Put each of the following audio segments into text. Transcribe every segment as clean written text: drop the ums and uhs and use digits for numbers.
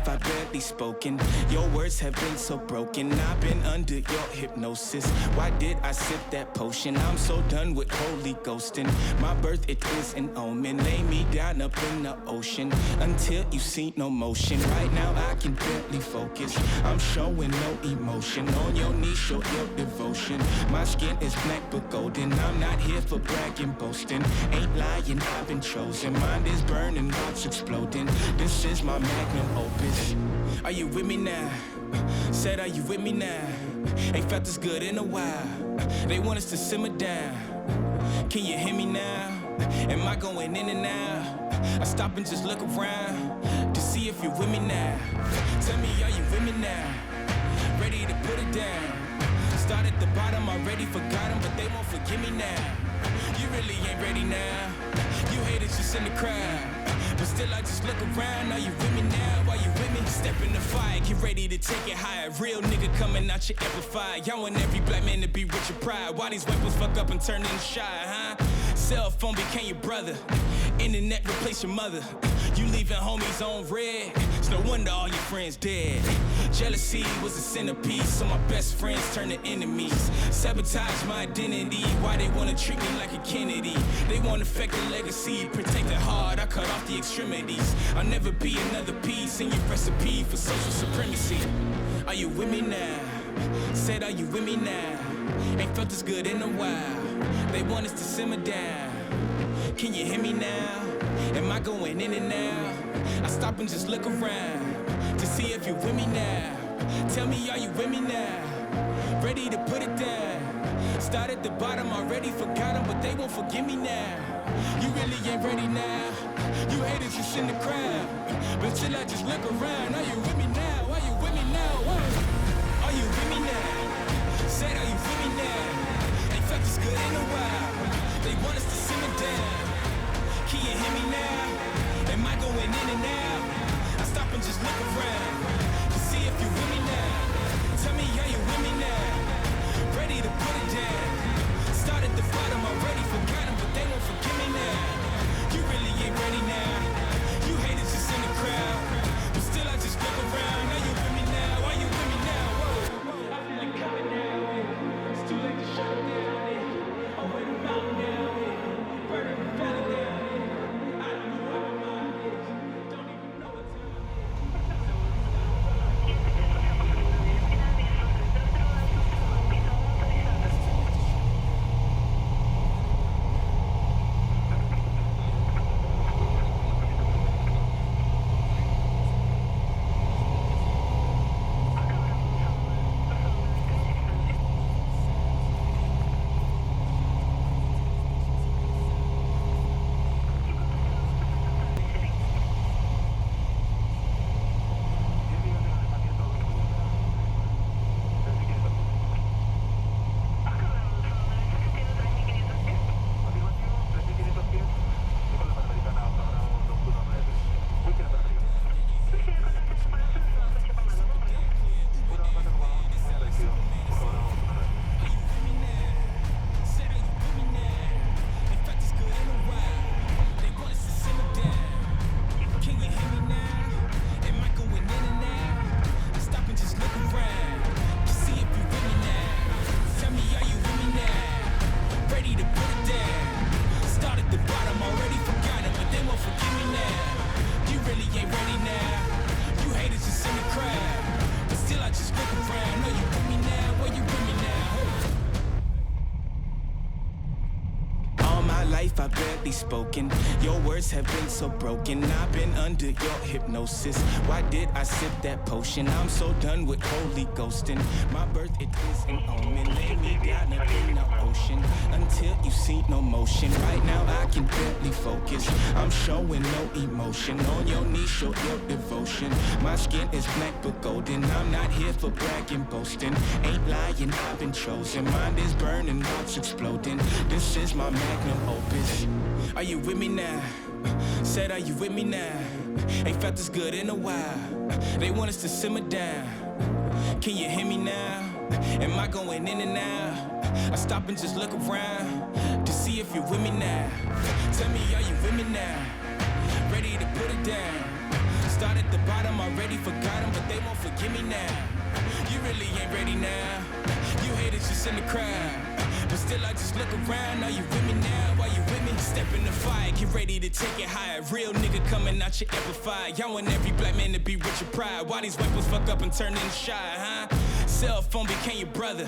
life I barely spoken. Your words have been so broken. I've been under your hypnosis. Why did I sip that potion? I'm so done with holy ghosting. My birth, it is an omen. Lay me down up in the ocean until you see no motion. Right now I can barely focus. I'm showing no emotion. On your knees, show your devotion. My skin is black but golden. I'm not here for bragging, boasting. Ain't lying, I've been chosen. Mind is burning, heart's exploding. This is my magnum opus. Are you with me now? Said, are you with me now? Ain't felt this good in a while. They want us to simmer down. Can you hear me now? Am I going in and out? I stop and just look around to see if you're with me now. Tell me, are you with me now? Ready to put it down. Start at the bottom, already forgot them, but they won't forgive me now. You really ain't ready now. You haters just in the crowd, but still I just look around. Are you with me now? Are you with me? Step in the fire, get ready to take it higher. Real nigga coming out your amplified. Y'all want every black man to be rich and proud. Why these weapons fuck up and turn into shy, huh? Cell phone became your brother. Internet replace your mother. You leaving homies on red. It's no wonder all your friends dead. Jealousy was a centerpiece, so my best friends turned to enemies. Sabotage my identity. Why they wanna treat me like a Kennedy? They wanna affect the legacy. Protect the heart, I cut off the extremities. I'll never be another piece in your recipe for social supremacy. Are you with me now? Said, are you with me now? Ain't felt this good in a while. They want us to simmer down. Can you hear me now? Am I going in and out? I stop and just look around to see if you're with me now. Tell me, are you with me now? Ready to put it down. Start at the bottom, already forgot them, but they won't forgive me now. You really ain't ready now. You haters just in the crowd, but still I just look around. Are you with me now? Are you with me now? Are you with me now? Said, are you with me now? Ain't felt this good in a while. They want us to simmer down. Can you hear me now? Am I going in and out? I stop and just look around to see if you're with me now. Tell me, are you with me now? Ready to put it down. Start at the bottom, already forgot them, but they won't forgive me now. You really ain't ready now. You haters just in the crowd, but still I just look around. Are you with me now? Are you with me now? Whoa. I feel it coming now. It's too late to shut it down. Over the mountain now. Burning the valley down. I don't know where my mind is. Don't even know what's I barely spoken. Your words have been so broken. I've been under your hypnosis. Why did I sip that potion? I'm so done with holy ghosting. My birth, it is an omen. Lay me down up in the ocean until you see no motion. Right now I can barely focus. I'm showing no emotion. On your knees, show your devotion. My skin is black but golden. I'm not here for bragging, boasting. Ain't lying, I've been chosen. Mind is burning, heart's exploding. This is my magnum opus. Are you with me now? Said, are you with me now? Ain't felt this good in a while. They want us to simmer down. Can you hear me now? Am I going in and out? I stop and just look around to see if you're with me now. Tell me, are you with me now? Ready to put it down. start at the bottom, already forgot them, but they won't forgive me now. You really ain't ready now. You haters just in the crowd, but still I just look around. Are you with me now? Are you with me? Step in the fire, get ready to take it higher. Real nigga coming out your amplified. Y'all want every black man to be rich and proud. Why these weapons fuck up and turn into shy, huh? Cell phone became your brother,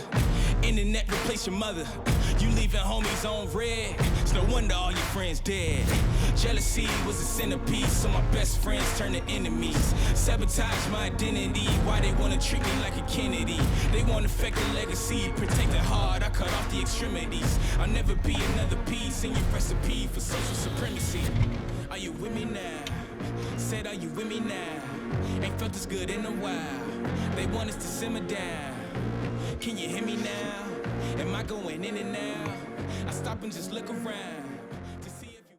internet replaced your mother. You leaving homies on red, it's no wonder all your friends dead. Jealousy was a centerpiece, so my best friends turned to enemies. Sabotage my identity, why they wanna treat me like a Kennedy? They wanna affect the legacy, protect the heart, I cut off the extremities. I'll never be another piece in your recipe for social supremacy. Are you with me now? Said, are you with me now? Ain't felt this good in a while. They want us to simmer down. Can you hear me now? Am I going in and out? I stop and just look around.